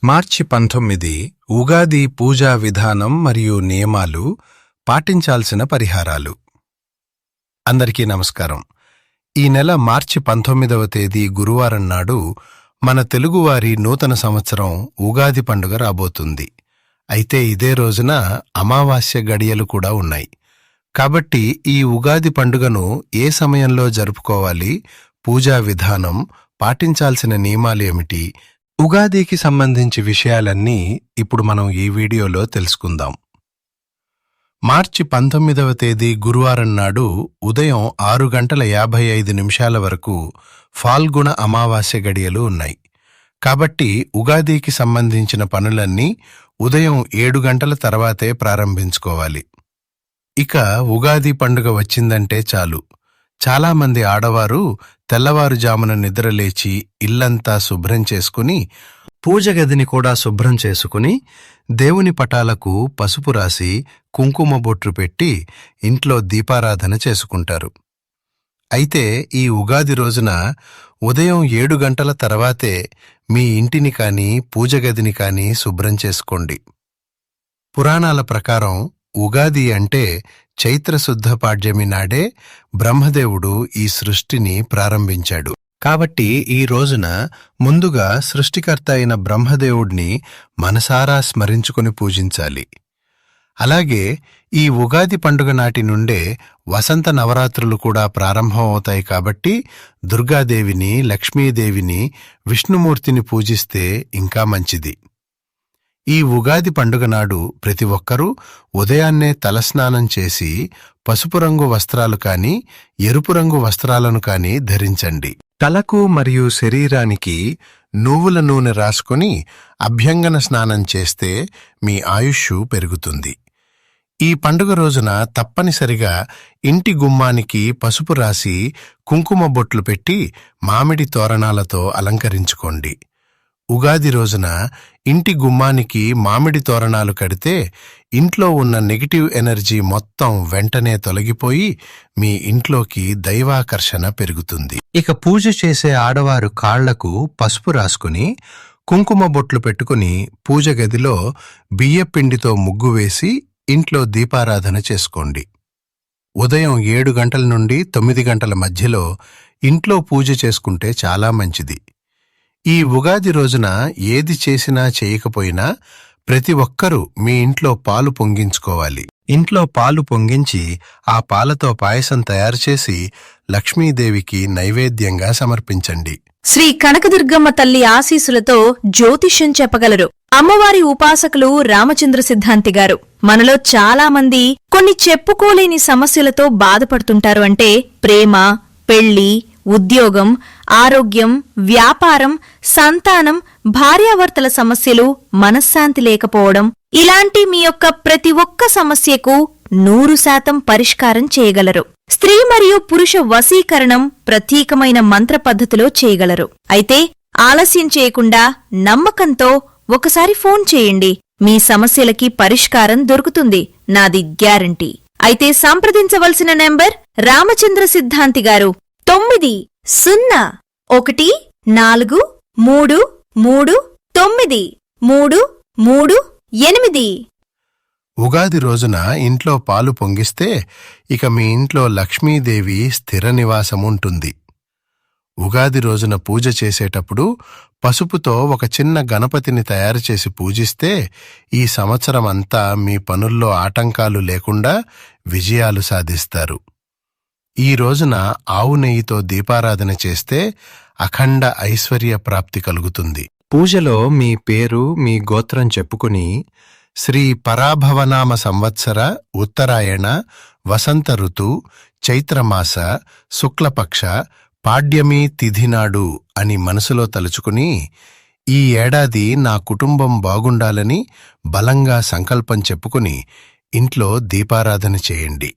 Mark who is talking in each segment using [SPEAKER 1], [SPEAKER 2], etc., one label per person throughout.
[SPEAKER 1] మార్చి 19 ఉగాది పూజా విధానం మరియు నియమాలు, పాటించాల్సిన పరిహారాలు. అందరికీ నమస్కారం. ఈ నెల మార్చి 19వ తేదీ గురువారం నాడు మన తెలుగువారి నూతన సంవత్సరం ఉగాది పండుగ రాబోతుంది. అయితే ఇదే రోజున అమావాస్య గడియలు కూడా ఉన్నాయి. కాబట్టి ఈ ఉగాది పండుగను ఏ సమయంలో జరుపుకోవాలి, పూజా విధానం, పాటించాల్సిన నియమాలు ఏమిటి, ఉగాదికి సంబంధించి విషయాలన్నీ ఇప్పుడు మనం ఈ వీడియోలో తెలుసుకుందాం. మార్చి 19వ తేదీ గురువారం నాడు ఉదయం 6:55 వరకు ఫాల్గుణ అమావాస్య గడియలు ఉన్నాయి. కాబట్టి ఉగాదికి సంబంధించిన పనులన్నీ ఉదయం 7 గంటల తర్వాతే ప్రారంభించుకోవాలి. ఇక ఉగాది పండుగ వచ్చిందంటే చాలు, చాలామంది ఆడవారు తెల్లవారుజామున నిద్రలేచి ఇల్లంతా శుభ్రం చేసుకుని, పూజ గదిని కూడా శుభ్రం చేసుకుని, దేవుని పటాలకు పసుపు రాసి కుంకుమ బొట్లు పెట్టి ఇంట్లో దీపారాధన చేసుకుంటారు. అయితే ఈ ఉగాది రోజున ఉదయం 7 గంటల తర్వాతే మీ ఇంటిని కానీ పూజ గదిని కానీ శుభ్రం చేసుకోండి. పురాణాల ప్రకారం ఉగాది అంటే చైత్రశుద్ధ పాడ్యమి నాడే బ్రహ్మదేవుడు ఈ సృష్టిని ప్రారంభించాడు. కాబట్టి ఈ రోజున ముందుగా సృష్టికర్త అయిన బ్రహ్మదేవుడిని మనసారా స్మరించుకుని పూజించాలి. అలాగే ఈ ఉగాది పండుగ నాటి నుండే వసంత నవరాత్రులు కూడా ప్రారంభమవుతాయి. కాబట్టి దుర్గాదేవిని, లక్ష్మీదేవిని, విష్ణుమూర్తిని పూజిస్తే ఇంకా మంచిది. ఈ ఉగాది పండుగ నాడు ప్రతి ఒక్కరూ ఉదయాన్నే తలస్నానం చేసి పసుపు రంగు వస్త్రాలు కానీ, ఎరుపు రంగు వస్త్రాలను కానీ ధరించండి. తలకు మరియు శరీరానికి నువ్వుల నూనె రాసుకుని అభ్యంగన స్నానం చేస్తే మీ ఆయుష్ పెరుగుతుంది. ఈ పండుగ రోజున తప్పనిసరిగా ఇంటి గుమ్మానికి పసుపు రాసి కుంకుమ బొట్లు పెట్టి మామిడి తోరణాలతో అలంకరించుకోండి. ఉగాది రోజున ఇంటి గుమ్మానికి మామిడి తోరణాలు కడితే ఇంట్లో ఉన్న నెగిటివ్ ఎనర్జీ మొత్తం వెంటనే తొలగిపోయి మీ ఇంట్లోకి దైవాకర్షణ పెరుగుతుంది. ఇక పూజ చేసే ఆడవారు కాళ్లకు పసుపు రాసుకుని కుంకుమ బొట్లు పెట్టుకుని పూజ గదిలో బియ్యపిండితో ముగ్గు వేసి ఇంట్లో దీపారాధన చేసుకోండి. ఉదయం 7 గంటల నుండి 9 గంటల మధ్యలో ఇంట్లో పూజ చేసుకుంటే చాలా మంచిది. ఈ ఉగాది రోజున ఏది చేసినా చేయకపోయినా ప్రతి ఒక్కరూ మీ ఇంట్లో పాలు పొంగించుకోవాలి. ఇంట్లో పాలు పొంగించి ఆ పాలతో పాయసం తయారు చేసి లక్ష్మీదేవికి నైవేద్యంగా సమర్పించండి.
[SPEAKER 2] శ్రీ కనకదుర్గమ్మ తల్లి ఆశీస్సులతో జ్యోతిష్యం చెప్పగలరు అమ్మవారి ఉపాసకులు రామచంద్ర సిద్ధాంతి గారు. మనలో చాలా మంది కొన్ని చెప్పుకోలేని సమస్యలతో బాధపడుతుంటారు. అంటే ప్రేమ, పెళ్లి, ఉద్యోగం, ఆరోగ్యం, వ్యాపారం, సంతానం, భార్యాభర్తల సమస్యలు, మనశ్శాంతి లేకపోవడం, ఇలాంటి మీ యొక్క ప్రతి ఒక్క సమస్యకు 100% పరిష్కారం చేయగలరు. స్త్రీ మరియు పురుష వశీకరణం ప్రత్యేకమైన మంత్ర పద్ధతిలో చేయగలరు. అయితే ఆలస్యం చేయకుండా నమ్మకంతో ఒకసారి ఫోన్ చేయండి. మీ సమస్యలకి పరిష్కారం దొరుకుతుంది, నాది గ్యారంటీ. అయితే సంప్రదించవలసిన నెంబర్ రామచంద్ర సిద్ధాంతి గారు 901433393338.
[SPEAKER 1] ఉగాది రోజున ఇంట్లో పాలు పొంగిస్తే ఇక మీ ఇంట్లో లక్ష్మీదేవి స్థిర నివాసముంటుంది. ఉగాది రోజున పూజ చేసేటప్పుడు పసుపుతో ఒక చిన్న గణపతిని తయారు చేసి పూజిస్తే ఈ సంవత్సరం అంతా మీ పనుల్లో ఆటంకాలు లేకుండా విజయాలు సాధిస్తారు. ఈ రోజున ఆవు నెయ్యితో దీపారాధన చేస్తే అఖండ ఐశ్వర్య ప్రాప్తి కలుగుతుంది. పూజలో మీ పేరు, మీ గోత్రం చెప్పుకుని శ్రీ పరాభవనామ సంవత్సర ఉత్తరాయణ వసంత ఋతు చైత్రమాస శుక్లపక్ష పాడ్యమి తిథినాడు అని మనసులో తలుచుకుని ఈ ఏడాది నా కుటుంబం బాగుండాలని బలంగా సంకల్పం చెప్పుకుని ఇంట్లో దీపారాధన చేయండి.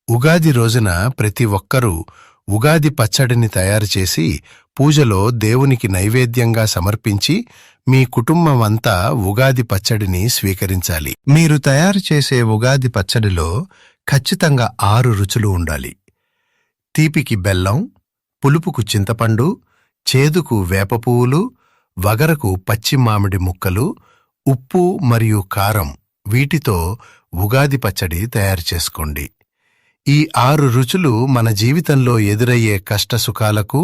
[SPEAKER 1] ఉగాది రోజున ప్రతి ఒక్కరూ ఉగాది పచ్చడిని తయారుచేసి పూజలో దేవునికి నైవేద్యంగా సమర్పించి మీ కుటుంబమంతా ఉగాది పచ్చడిని స్వీకరించాలి. మీరు తయారు చేసే ఉగాది పచ్చడిలో ఖచ్చితంగా 6 రుచులు ఉండాలి. తీపికి బెల్లం, పులుపుకు చింతపండు, చేదుకు వేపపువ్వులు, వగరకు పచ్చి మామిడి ముక్కలు, ఉప్పు మరియు కారం, వీటితో ఉగాది పచ్చడి తయారు చేసుకోండి. ఈ 6 రుచులు మన జీవితంలో ఎదురయ్యే కష్టసుఖాలకు,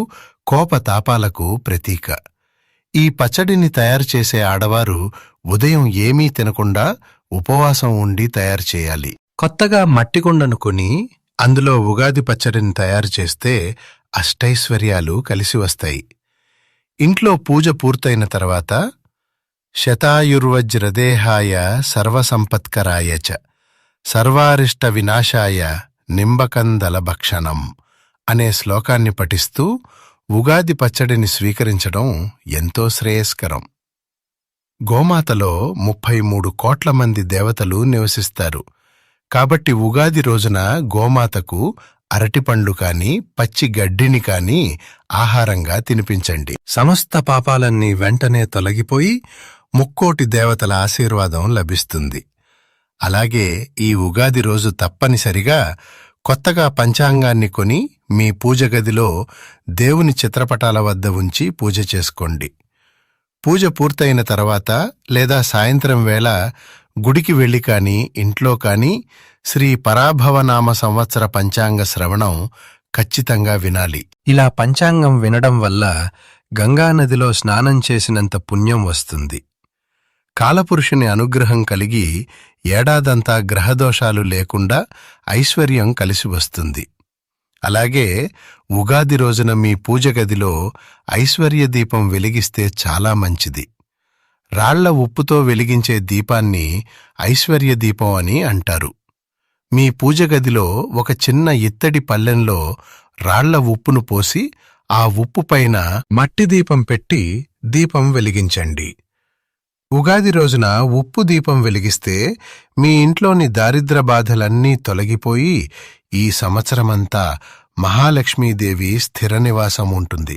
[SPEAKER 1] కోపతాపాలకు ప్రతీక. ఈ పచ్చడిని తయారు చేసే ఆడవారు ఉదయం ఏమీ తినకుండా ఉపవాసం ఉండి తయారు చేయాలి. కొత్తగా మట్టికుండను కొని అందులో ఉగాది పచ్చడిని తయారు చేస్తే అష్టైశ్వర్యాలు కలిసి వస్తాయి. ఇంట్లో పూజ పూర్తయిన తర్వాత శతాయుర్వజ్రదేహాయ సర్వసంపత్కరాయ చ సర్వారిష్ట వినాశాయ నింబకందల భక్షణం అనే శ్లోకాన్ని పఠిస్తూ ఉగాది పచ్చడిని స్వీకరించడం ఎంతో శ్రేయస్కరం. గోమాతలో 33 కోట్ల మంది దేవతలు నివసిస్తారు. కాబట్టి ఉగాది రోజున గోమాతకు అరటిపండ్లు కాని, పచ్చి గడ్డిని కాని ఆహారంగా తినిపించండి. సమస్త పాపాలన్నీ వెంటనే తొలగిపోయి ముక్కోటి దేవతల ఆశీర్వాదం లభిస్తుంది. అలాగే ఈ ఉగాది రోజు తప్పనిసరిగా కొత్తగా పంచాంగాన్ని కొని మీ పూజ గదిలో దేవుని చిత్రపటాల వద్ద ఉంచి పూజ చేసుకోండి. పూజ పూర్తయిన తర్వాత లేదా సాయంత్రం వేళ గుడికి వెళ్లి కాని, ఇంట్లో కాని శ్రీ పరాభవనామ సంవత్సర పంచాంగ శ్రవణం ఖచ్చితంగా వినాలి. ఇలా పంచాంగం వినడం వల్ల గంగానదిలో స్నానం చేసినంత పుణ్యం వస్తుంది. కాలపురుషుని అనుగ్రహం కలిగి ఏడాదంతా గ్రహదోషాలు లేకుండా ఐశ్వర్యం కలిసి వస్తుంది. అలాగే ఉగాది రోజున మీ పూజ గదిలో ఐశ్వర్య దీపం వెలిగిస్తే చాలా మంచిది. రాళ్ల ఉప్పుతో వెలిగించే దీపాన్ని ఐశ్వర్య దీపం అని అంటారు. మీ పూజ గదిలో ఒక చిన్న ఇత్తడి పళ్ళెంలో రాళ్ల ఉప్పును పోసి ఆ ఉప్పు పైన మట్టి దీపం పెట్టి దీపం వెలిగించండి. ఉగాది రోజున ఉప్పు దీపం వెలిగిస్తే మీ ఇంట్లోని దారిద్ర బాధలన్నీ తొలగిపోయి ఈ సంవత్సరమంతా మహాలక్ష్మీదేవి స్థిర నివాసం ఉంటుంది.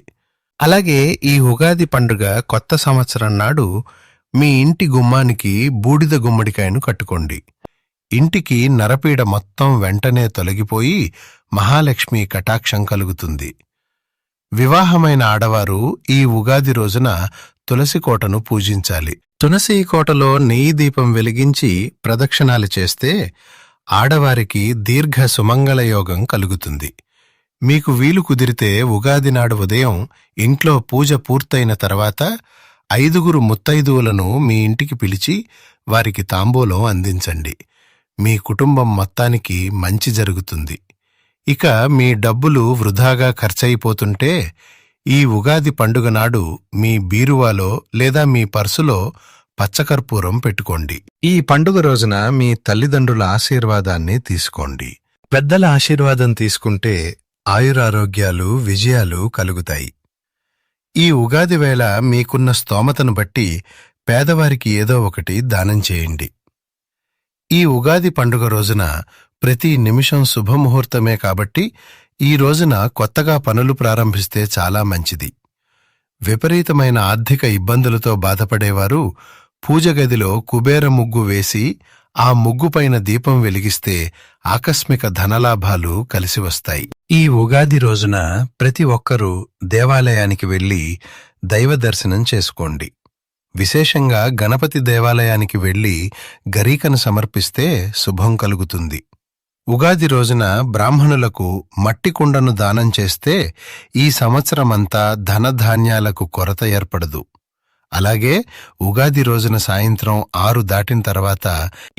[SPEAKER 1] అలాగే ఈ ఉగాది పండుగ కొత్త సంవత్సరం నాడు మీ ఇంటి గుమ్మానికి బూడిద గుమ్మడికాయను కట్టుకోండి. ఇంటికి నరపీడ మొత్తం వెంటనే తొలగిపోయి మహాలక్ష్మి కటాక్షం కలుగుతుంది. వివాహమైన ఆడవారు ఈ ఉగాది రోజున తులసికోటను పూజించాలి. తులసీకోటలో నెయ్యి దీపం వెలిగించి ప్రదక్షిణాలు చేస్తే ఆడవారికి దీర్ఘ సుమంగళ యోగం కలుగుతుంది. మీకు వీలు కుదిరితే ఉగాది నాడు ఉదయం ఇంట్లో పూజ పూర్తయిన తర్వాత 5 ముత్తైదువులను మీ ఇంటికి పిలిచి వారికి తాంబూలం అందించండి. మీ కుటుంబం మొత్తానికి మంచి జరుగుతుంది. ఇక మీ డబ్బులు వృధాగా ఖర్చయిపోతుంటే ఈ ఉగాది పండుగ నాడు మీ బీరువాలో లేదా మీ పర్సులో పచ్చకర్పూరం పెట్టుకోండి. ఈ పండుగ రోజున మీ తల్లిదండ్రుల ఆశీర్వాదాన్ని తీసుకోండి. పెద్దల ఆశీర్వాదం తీసుకుంటే ఆయురారోగ్యాలు, విజయాలు కలుగుతాయి. ఈ ఉగాది వేళ మీకున్న స్తోమతను బట్టి పేదవారికి ఏదో ఒకటి దానం చేయండి. ఈ ఉగాది పండుగ రోజున ప్రతి నిమిషం శుభముహూర్తమే కాబట్టి ఈ రోజున కొత్తగా పనులు ప్రారంభిస్తే చాలా మంచిది. విపరీతమైన ఆర్థిక ఇబ్బందులతో బాధపడేవారు పూజ గదిలో కుబేర ముగ్గు వేసి ఆ ముగ్గుపైన దీపం వెలిగిస్తే ఆకస్మిక ధనలాభాలు కలిసి వస్తాయి. ఈ ఉగాది రోజున ప్రతి ఒక్కరూ దేవాలయానికి వెళ్లి దైవ దర్శనం చేసుకోండి. విశేషంగా గణపతి దేవాలయానికి వెళ్లి గరీకను సమర్పిస్తే శుభం కలుగుతుంది. ఉగాది రోజున బ్రాహ్మణులకు మట్టి కుండను దానం చేస్తే ఈ సంవత్సరమంతా ధనధాన్యాలకు కొరత ఏర్పడదు. అలాగే ఉగాది రోజున సాయంత్రం 6 దాటిన తర్వాత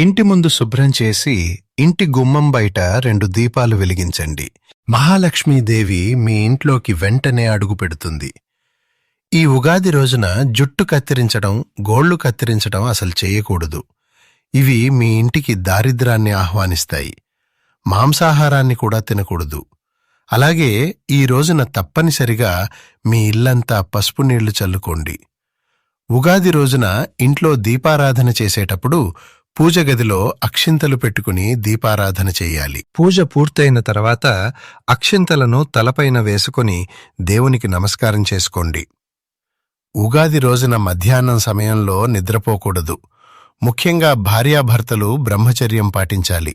[SPEAKER 1] ఇంటి ముందు శుభ్రం చేసి ఇంటి గుమ్మం బయట 2 దీపాలు వెలిగించండి. మహాలక్ష్మీదేవి మీ ఇంట్లోకి వెంటనే అడుగు పెడుతుంది. ఈ ఉగాది రోజున జుట్టు కత్తిరించడం, గోళ్లు కత్తిరించడం అసలు చేయకూడదు. ఇవి మీ ఇంటికి దారిద్రాన్ని ఆహ్వానిస్తాయి. మాంసాహారాన్ని కూడా తినకూడదు. అలాగే ఈ రోజున తప్పనిసరిగా మీ ఇల్లంతా పసుపు నీళ్లు చల్లుకోండి. ఉగాది రోజున ఇంట్లో దీపారాధన చేసేటప్పుడు పూజ గదిలో అక్షింతలు పెట్టుకుని దీపారాధన చెయ్యాలి. పూజ పూర్తయిన తర్వాత అక్షింతలను తలపైన వేసుకుని దేవునికి నమస్కారం చేసుకోండి. ఉగాది రోజున మధ్యాహ్నం సమయంలో నిద్రపోకూడదు. ముఖ్యంగా భార్యాభర్తలు బ్రహ్మచర్యం పాటించాలి.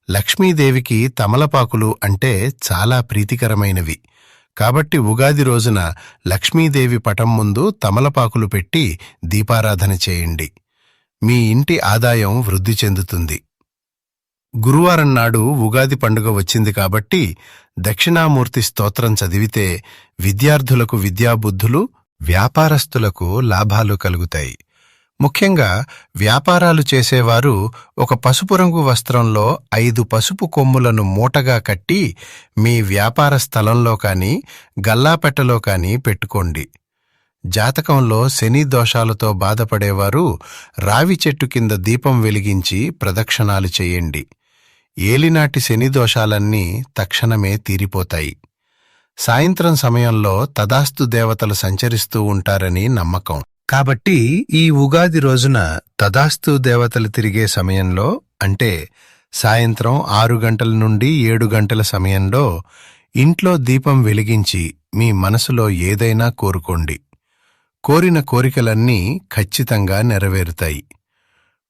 [SPEAKER 1] లక్ష్మీదేవికి తమలపాకులు అంటే చాలా ప్రీతికరమైనవి. కాబట్టి ఉగాది రోజున లక్ష్మీదేవి పటం ముందు తమలపాకులు పెట్టి దీపారాధన చేయండి. మీ ఇంటి ఆదాయం వృద్ధి చెందుతుంది. గురువారం నాడు ఉగాది పండుగ వచ్చింది కాబట్టి దక్షిణామూర్తి స్తోత్రం చదివితే విద్యార్థులకు విద్యాబుద్ధులు, వ్యాపారస్తులకు లాభాలు కలుగుతాయి. ముఖ్యంగా వ్యాపారాలు చేసేవారు ఒక పసుపు రంగు వస్త్రంలో 5 పసుపు కొమ్ములను మూటగా కట్టి మీ వ్యాపార స్థలంలో కానీ గల్లాపెట్టలో కానీ పెట్టుకోండి. జాతకంలో శని దోషాలతో బాధపడేవారు రావి చెట్టు కింద దీపం వెలిగించి ప్రదక్షిణాలు చేయండి. ఏలినాటి శని దోషాలన్నీ తక్షణమే తీరిపోతాయి. సాయంత్రం సమయంలో తదాస్తు దేవతలు సంచరిస్తూ ఉంటారని నమ్మకం. కాబట్టి ఈ ఉగాది రోజున తదాస్తు దేవతలు తిరిగే సమయంలో, అంటే సాయంత్రం 6 గంటల నుండి 7 గంటల సమయంలో ఇంట్లో దీపం వెలిగించి మీ మనసులో ఏదైనా కోరుకోండి. కోరిన కోరికలన్నీ ఖచ్చితంగా నెరవేరుతాయి.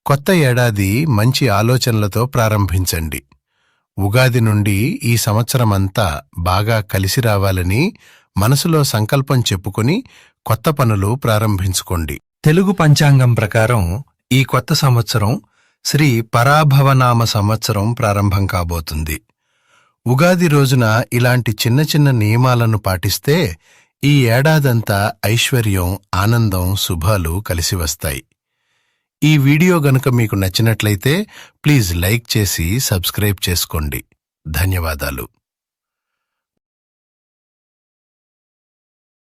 [SPEAKER 1] కొత్త ఏడాది మంచి ఆలోచనలతో ప్రారంభించండి. ఉగాది నుండి ఈ సంవత్సరమంతా బాగా కలిసి రావాలని మనసులో సంకల్పం చెప్పుకొని కొత్త పనులు ప్రారంభించుకోండి. తెలుగు పంచాంగం ప్రకారం ఈ కొత్త సంవత్సరం శ్రీ పరాభవనామ సంవత్సరం ప్రారంభం కాబోతుంది. ఉగాది రోజున ఇలాంటి చిన్న చిన్న నియమాలను పాటిస్తే ఈ ఏడాదంతా ఐశ్వర్యం, ఆనందం, శుభాలు కలిసి వస్తాయి. ఈ వీడియో గనుక మీకు నచ్చినట్లయితే ప్లీజ్ లైక్ చేసి సబ్స్క్రైబ్ చేసుకోండి. ధన్యవాదాలు.